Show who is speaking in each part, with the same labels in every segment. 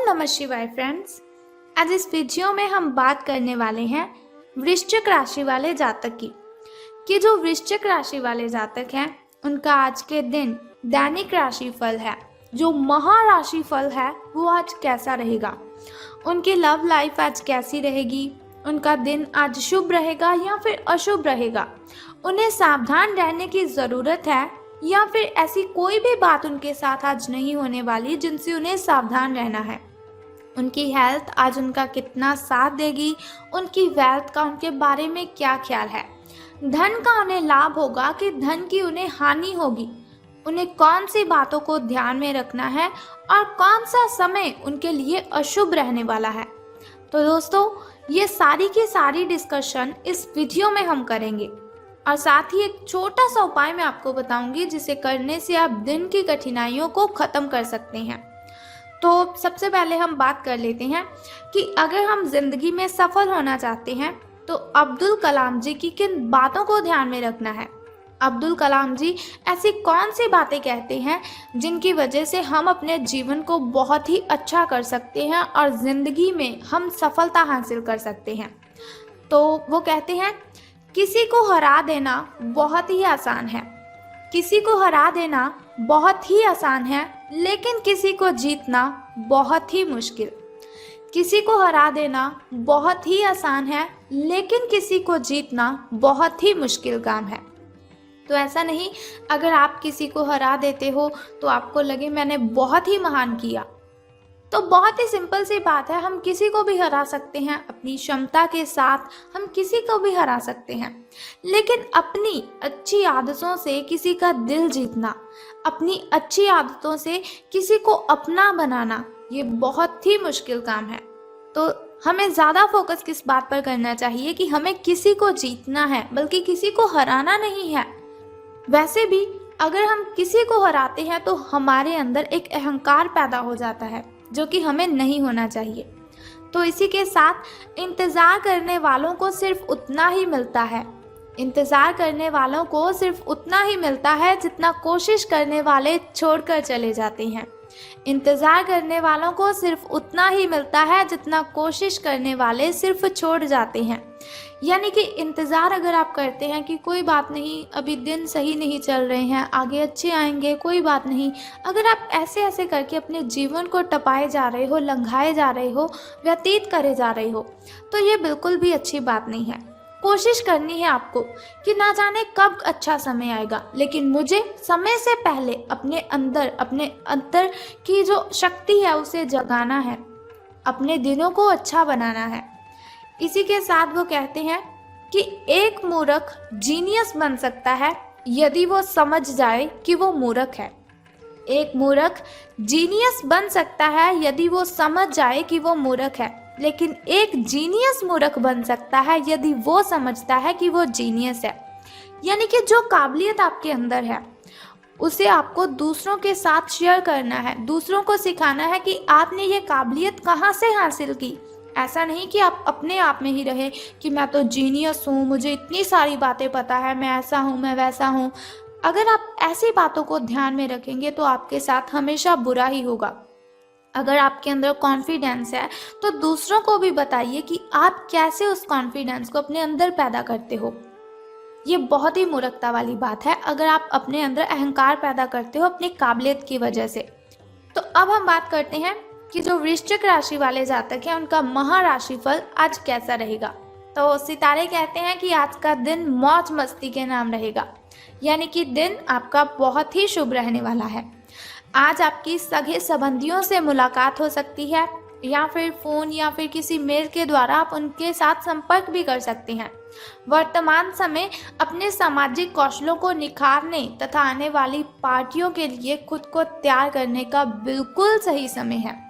Speaker 1: नमः शिवाय फ्रेंड्स। आज इस वीडियो में हम बात करने वाले हैं वृश्चिक राशि वाले जातक की कि जो वृश्चिक राशि वाले जातक हैं उनका आज के दिन दैनिक राशिफल है, जो महाराशिफल है वो आज कैसा रहेगा, उनकी लव लाइफ आज कैसी रहेगी, उनका दिन आज शुभ रहेगा या फिर अशुभ रहेगा, उन्हें सावधान रहने की ज़रूरत है या फिर ऐसी कोई भी बात उनके साथ आज नहीं होने वाली जिनसे उन्हें सावधान रहना है। उनकी हेल्थ आज उनका कितना साथ देगी, उनकी वेल्थ का उनके बारे में क्या ख्याल है, धन का उन्हें लाभ होगा कि धन की उन्हें हानि होगी, उन्हें कौन सी बातों को ध्यान में रखना है और कौन सा समय उनके लिए अशुभ रहने वाला है। तो दोस्तों, ये सारी की सारी डिस्कशन इस वीडियो में हम करेंगे और साथ ही एक छोटा सा उपाय मैं आपको बताऊंगी जिसे करने से आप दिन की कठिनाइयों को ख़त्म कर सकते हैं। तो सबसे पहले हम बात कर लेते हैं कि अगर हम जिंदगी में सफल होना चाहते हैं तो अब्दुल कलाम जी की किन बातों को ध्यान में रखना है। अब्दुल कलाम जी ऐसी कौन सी बातें कहते हैं जिनकी वजह से हम अपने जीवन को बहुत ही अच्छा कर सकते हैं और ज़िंदगी में हम सफलता हासिल कर सकते हैं। तो वो कहते हैं, किसी को हरा देना बहुत ही आसान है, किसी को हरा देना बहुत ही आसान है, लेकिन किसी को जीतना बहुत ही मुश्किल। किसी को हरा देना बहुत ही आसान है, लेकिन किसी को जीतना बहुत ही मुश्किल काम है। तो ऐसा नहीं, अगर आप किसी को हरा देते हो तो आपको लगे मैंने बहुत ही महान किया। तो बहुत ही सिंपल सी बात है, हम किसी को भी हरा सकते हैं, अपनी क्षमता के साथ हम किसी को भी हरा सकते हैं, लेकिन अपनी अच्छी आदतों से किसी का दिल जीतना, अपनी अच्छी आदतों से किसी को अपना बनाना, ये बहुत ही मुश्किल काम है। तो हमें ज़्यादा फोकस किस बात पर करना चाहिए कि हमें किसी को जीतना है, बल्कि किसी को हराना नहीं है। वैसे भी अगर हम किसी को हराते हैं तो हमारे अंदर एक अहंकार पैदा हो जाता है जो कि हमें नहीं होना चाहिए। तो इसी के साथ इंतज़ार करने वालों को सिर्फ उतना ही मिलता है, इंतज़ार करने वालों को सिर्फ उतना ही मिलता है जितना कोशिश करने वाले छोड़कर चले जाते हैं। इंतज़ार करने वालों को सिर्फ उतना ही मिलता है जितना कोशिश करने वाले सिर्फ छोड़ जाते हैं। यानी कि इंतज़ार अगर आप करते हैं कि कोई बात नहीं, अभी दिन सही नहीं चल रहे हैं, आगे अच्छे आएंगे, कोई बात नहीं, अगर आप ऐसे ऐसे करके अपने जीवन को टपाए जा रहे हो, लंघाए जा रहे हो, व्यतीत करे जा रहे हो, तो ये बिल्कुल भी अच्छी बात नहीं है। कोशिश करनी है आपको कि ना जाने कब अच्छा समय आएगा, लेकिन मुझे समय से पहले अपने अंदर की जो शक्ति है उसे जगाना है, अपने दिनों को अच्छा बनाना है। इसी के साथ वो कहते हैं कि एक मूर्ख जीनियस बन सकता है यदि वो समझ जाए कि वो मूर्ख है। एक मूर्ख जीनियस बन सकता है यदि वो समझ जाए कि वो मूर्ख है, लेकिन एक जीनियस मूर्ख बन सकता है यदि वो समझता है कि वो जीनियस है। यानी कि जो काबिलियत आपके अंदर है उसे आपको दूसरों के साथ शेयर करना है, दूसरों को सिखाना है कि आपने ये काबिलियत कहाँ से हासिल की। ऐसा नहीं कि आप अपने आप में ही रहे कि मैं तो जीनियस हूँ, मुझे इतनी सारी बातें पता है, मैं ऐसा हूँ, मैं वैसा हूँ। अगर आप ऐसी बातों को ध्यान में रखेंगे तो आपके साथ हमेशा बुरा ही होगा। अगर आपके अंदर कॉन्फिडेंस है तो दूसरों को भी बताइए कि आप कैसे उस कॉन्फिडेंस को अपने अंदर पैदा करते हो। ये बहुत ही मूर्खता वाली बात है अगर आप अपने अंदर अहंकार पैदा करते हो अपनी काबिलियत की वजह से। तो अब हम बात करते हैं कि जो वृश्चिक राशि वाले जातक हैं उनका महाराशिफल आज कैसा रहेगा। तो सितारे कहते हैं कि आज का दिन मौज मस्ती के नाम रहेगा, यानी कि दिन आपका बहुत ही शुभ रहने वाला है। आज आपकी सगे संबंधियों से मुलाकात हो सकती है या फिर फ़ोन या फिर किसी मेल के द्वारा आप उनके साथ संपर्क भी कर सकते हैं। वर्तमान समय अपने सामाजिक कौशलों को निखारने तथा आने वाली पार्टियों के लिए खुद को तैयार करने का बिल्कुल सही समय है।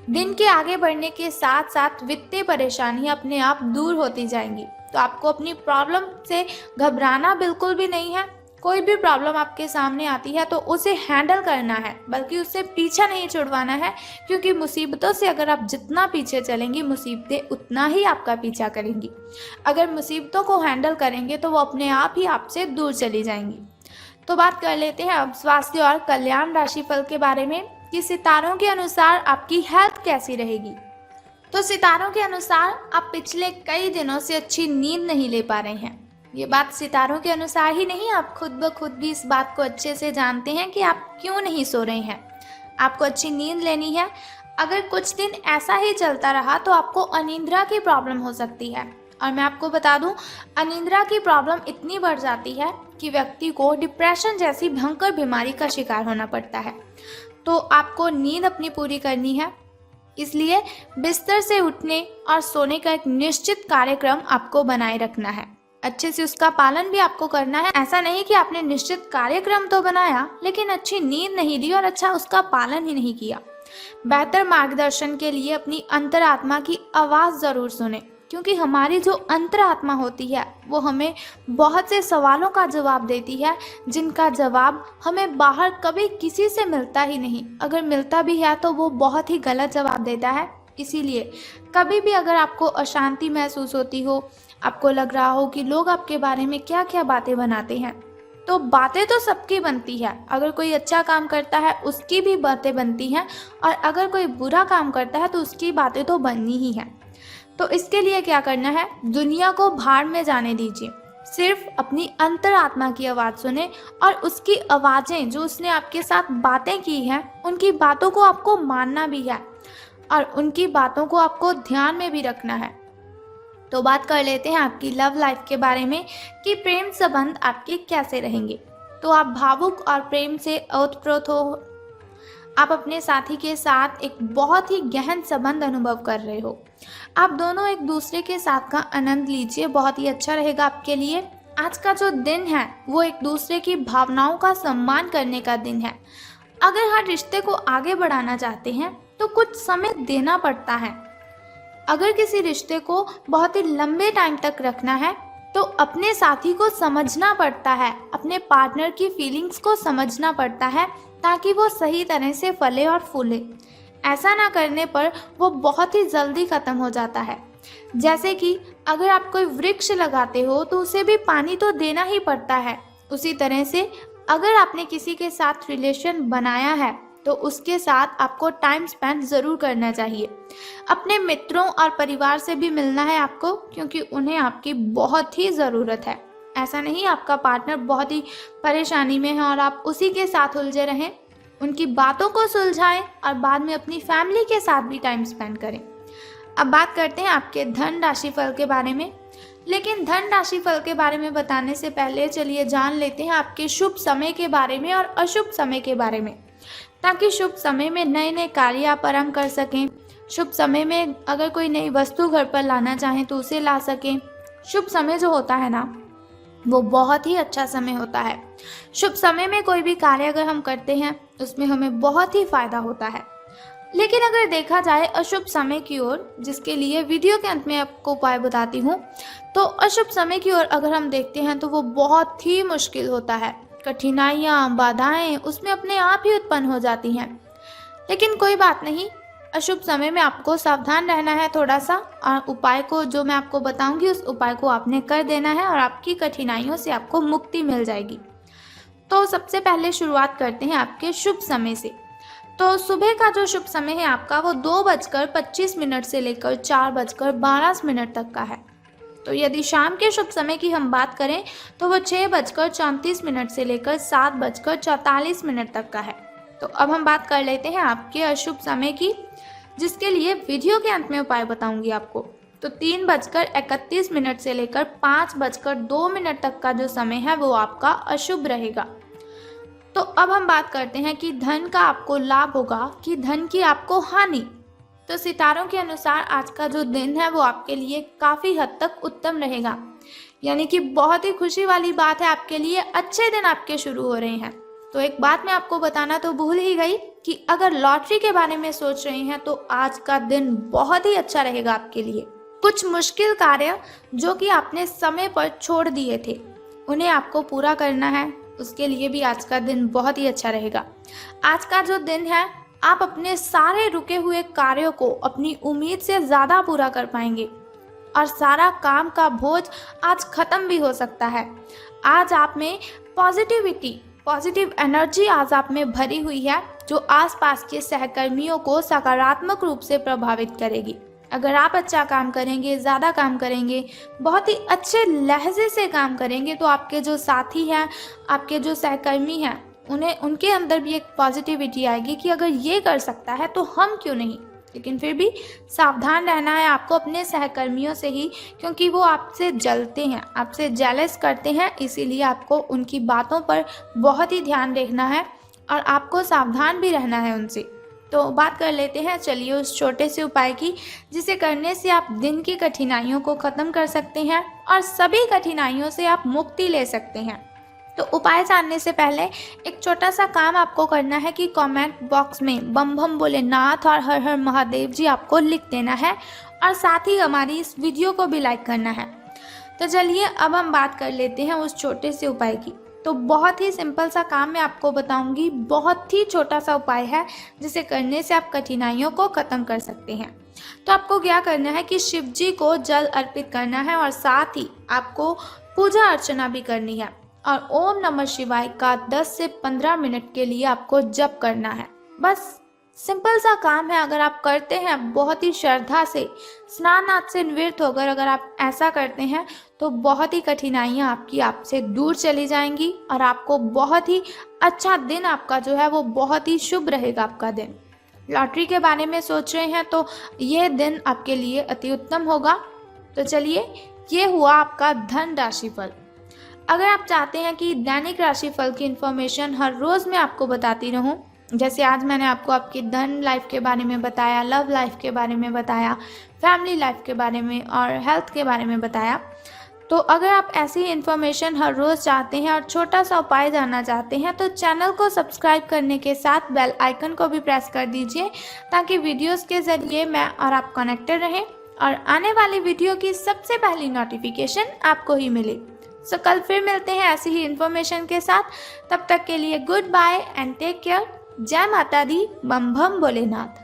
Speaker 1: दिन के आगे बढ़ने के साथ साथ वित्तीय परेशानियां अपने आप दूर होती जाएंगी। तो आपको अपनी प्रॉब्लम से घबराना बिल्कुल भी नहीं है। कोई भी प्रॉब्लम आपके सामने आती है तो उसे हैंडल करना है, बल्कि उससे पीछा नहीं छुड़वाना है, क्योंकि मुसीबतों से अगर आप जितना पीछे चलेंगी मुसीबतें उतना ही आपका पीछा करेंगी। अगर मुसीबतों को हैंडल करेंगे तो वो अपने आप ही आपसे दूर चली जाएंगी। तो बात कर लेते हैं अब स्वास्थ्य और कल्याण राशिफल के बारे में कि सितारों के अनुसार आपकी हेल्थ कैसी रहेगी। तो सितारों के अनुसार आप पिछले कई दिनों से अच्छी नींद नहीं ले पा रहे हैं। ये बात सितारों के अनुसार ही नहीं, आप खुद ब खुद भी इस बात को अच्छे से जानते हैं कि आप क्यों नहीं सो रहे हैं। आपको अच्छी नींद लेनी है। अगर कुछ दिन ऐसा ही चलता रहा तो आपको अनिद्रा की प्रॉब्लम हो सकती है। और मैं आपको बता दूं, अनिद्रा की प्रॉब्लम इतनी बढ़ जाती है कि व्यक्ति को डिप्रेशन जैसी भयंकर बीमारी का शिकार होना पड़ता है। तो आपको नींद अपनी पूरी करनी है, इसलिए बिस्तर से उठने और सोने का एक निश्चित कार्यक्रम आपको बनाए रखना है। अच्छे से उसका पालन भी आपको करना है। ऐसा नहीं कि आपने निश्चित कार्यक्रम तो बनाया लेकिन अच्छी नींद नहीं ली और अच्छा उसका पालन ही नहीं किया। बेहतर मार्गदर्शन के लिए अपनी अंतरात्मा की आवाज़ ज़रूर सुने, क्योंकि हमारी जो अंतरात्मा होती है वो हमें बहुत से सवालों का जवाब देती है, जिनका जवाब हमें बाहर कभी किसी से मिलता ही नहीं। अगर मिलता भी है तो वो बहुत ही गलत जवाब देता है। इसीलिए कभी भी अगर आपको अशांति महसूस होती हो, आपको लग रहा हो कि लोग आपके बारे में क्या क्या बातें बनाते हैं, तो बातें तो सबकी बनती है। अगर कोई अच्छा काम करता है उसकी भी बातें बनती हैं, और अगर कोई बुरा काम करता है तो उसकी बातें तो बननी ही हैं। तो इसके लिए क्या करना है, दुनिया को भाड़ में जाने दीजिए। सिर्फ अपनी अंतरात्मा की आवाज़ सुने और उसकी आवाज़ें जो उसने आपके साथ बातें की हैं, उनकी बातों को आपको मानना भी है और उनकी बातों को आपको ध्यान में भी रखना है। तो बात कर लेते हैं आपकी लव लाइफ के बारे में कि प्रेम संबंध आपके कैसे रहेंगे। तो आप भावुक और प्रेम से ओतप्रोत हो। आप अपने साथी के साथ एक बहुत ही गहन संबंध अनुभव कर रहे हो। आप दोनों एक दूसरे के साथ का आनंद लीजिए, बहुत ही अच्छा रहेगा आपके लिए। आज का जो दिन है वो एक दूसरे की भावनाओं का सम्मान करने का दिन है। अगर हर रिश्ते को आगे बढ़ाना चाहते हैं तो कुछ समय देना पड़ता है। अगर किसी रिश्ते को बहुत ही लंबे टाइम तक रखना है तो अपने साथी को समझना पड़ता है, अपने पार्टनर की फीलिंग्स को समझना पड़ता है, ताकि वो सही तरह से फले और फूले। ऐसा ना करने पर वो बहुत ही जल्दी ख़त्म हो जाता है। जैसे कि अगर आप कोई वृक्ष लगाते हो तो उसे भी पानी तो देना ही पड़ता है। उसी तरह से अगर आपने किसी के साथ रिलेशन बनाया है तो उसके साथ आपको टाइम स्पेंड ज़रूर करना चाहिए। अपने मित्रों और परिवार से भी मिलना है आपको, क्योंकि उन्हें आपकी बहुत ही ज़रूरत है। ऐसा नहीं आपका पार्टनर बहुत ही परेशानी में है और आप उसी के साथ उलझे रहें। उनकी बातों को सुलझाएं और बाद में अपनी फैमिली के साथ भी टाइम स्पेंड करें। अब बात करते हैं आपके धन राशि फल के बारे में। लेकिन धन राशि फल के बारे में बताने से पहले चलिए जान लेते हैं आपके शुभ समय के बारे में और अशुभ समय के बारे में, ताकि शुभ समय में नए नए कार्य आप आरंभ कर सकें। शुभ समय में अगर कोई नई वस्तु घर पर लाना चाहें तो उसे ला सकें। शुभ समय जो होता है ना, वो बहुत ही अच्छा समय होता है। शुभ समय में कोई भी कार्य अगर हम करते हैं उसमें हमें बहुत ही फायदा होता है। लेकिन अगर देखा जाए अशुभ समय की ओर, जिसके लिए वीडियो के अंत में आपको उपाय बताती हूँ, तो अशुभ समय की ओर अगर हम देखते हैं तो वो बहुत ही मुश्किल होता है। कठिनाइयाँ, बाधाएं उसमें अपने आप ही उत्पन्न हो जाती हैं। लेकिन कोई बात नहीं, अशुभ समय में आपको सावधान रहना है थोड़ा सा, और उपाय को जो मैं आपको बताऊंगी उस उपाय को आपने कर देना है और आपकी कठिनाइयों से आपको मुक्ति मिल जाएगी। तो सबसे पहले शुरुआत करते हैं आपके शुभ समय से। तो सुबह का जो शुभ समय है आपका वो 2:25 से लेकर 4:12 तक का है। तो यदि शाम के शुभ समय की हम बात करें तो वो 6:34 से लेकर 7:44 तक का है। तो अब हम बात कर लेते हैं आपके अशुभ समय की, जिसके लिए वीडियो के अंत में उपाय बताऊंगी आपको। तो 3:31 से लेकर 5:02 तक का जो समय है वो आपका अशुभ रहेगा। तो अब हम बात करते हैं कि धन का आपको लाभ होगा कि धन की आपको हानि। तो सितारों के अनुसार आज का जो दिन है वो आपके लिए काफ़ी हद तक उत्तम रहेगा, यानी कि बहुत ही खुशी वाली बात है आपके लिए, अच्छे दिन आपके शुरू हो रहे हैं। तो एक बात मैं आपको बताना तो भूल ही गई कि अगर लॉटरी के बारे में सोच रहे हैं तो आज का दिन बहुत ही अच्छा रहेगा आपके लिए। कुछ मुश्किल कार्य जो कि आपने समय पर छोड़ दिए थे उन्हें आपको पूरा करना है, उसके लिए भी आज का दिन बहुत ही अच्छा रहेगा। आज का जो दिन है आप अपने सारे रुके हुए कार्यों को अपनी उम्मीद से ज़्यादा पूरा कर पाएंगे और सारा काम का बोझ आज ख़त्म भी हो सकता है। आज आप में पॉजिटिव एनर्जी आज आप में भरी हुई है जो आसपास के सहकर्मियों को सकारात्मक रूप से प्रभावित करेगी। अगर आप अच्छा काम करेंगे, ज़्यादा काम करेंगे, बहुत ही अच्छे लहजे से काम करेंगे, तो आपके जो साथी हैं, आपके जो सहकर्मी हैं, उनके अंदर भी एक पॉजिटिविटी आएगी कि अगर ये कर सकता है तो हम क्यों नहीं। लेकिन फिर भी सावधान रहना है आपको अपने सहकर्मियों से ही, क्योंकि वो आपसे जलते हैं, आपसे जेलस करते हैं, इसीलिए आपको उनकी बातों पर बहुत ही ध्यान रखना है और आपको सावधान भी रहना है उनसे। तो बात कर लेते हैं चलिए उस छोटे से उपाय की, जिसे करने से आप दिन की कठिनाइयों को ख़त्म कर सकते हैं और सभी कठिनाइयों से आप मुक्ति ले सकते हैं। तो उपाय जानने से पहले एक छोटा सा काम आपको करना है कि कमेंट बॉक्स में बम बम भोलेनाथ और हर हर महादेव जी आपको लिख देना है और साथ ही हमारी इस वीडियो को भी लाइक करना है। तो चलिए अब हम बात कर लेते हैं उस छोटे से उपाय की। तो बहुत ही सिंपल सा काम मैं आपको बताऊंगी, बहुत ही छोटा सा उपाय है जिसे करने से आप कठिनाइयों को ख़त्म कर सकते हैं। तो आपको क्या करना है कि शिव जी को जल अर्पित करना है और साथ ही आपको पूजा अर्चना भी करनी है और ओम नमः शिवाय का 10 से 15 मिनट के लिए आपको जप करना है। बस सिंपल सा काम है, अगर आप करते हैं बहुत ही श्रद्धा से, स्नान आदि से निवृत्त होकर अगर आप ऐसा करते हैं तो बहुत ही कठिनाइयाँ आपकी आपसे दूर चली जाएंगी और आपको बहुत ही अच्छा दिन आपका जो है वो बहुत ही शुभ रहेगा आपका दिन। लॉटरी के बारे में सोच रहे हैं तो ये दिन आपके लिए अति उत्तम होगा। तो चलिए, ये हुआ आपका धन राशिफल। अगर आप चाहते हैं कि दैनिक राशिफल की इन्फॉर्मेशन हर रोज़ मैं आपको बताती रहूं, जैसे आज मैंने आपको आपकी धन लाइफ के बारे में बताया, लव लाइफ के बारे में बताया, फैमिली लाइफ के बारे में और हेल्थ के बारे में बताया, तो अगर आप ऐसी इन्फॉर्मेशन हर रोज़ चाहते हैं और छोटा सा उपाय जानना चाहते हैं तो चैनल को सब्सक्राइब करने के साथ बेल आइकन को भी प्रेस कर दीजिए, ताकि वीडियोज़ के ज़रिए मैं और आप कनेक्टेड रहें और आने वाली वीडियो की सबसे पहली नोटिफिकेशन आपको ही मिले। सो कल फिर मिलते हैं ऐसी ही इन्फॉर्मेशन के साथ। तब तक के लिए goodbye and take care. जय माता दी, बम बम भोलेनाथ।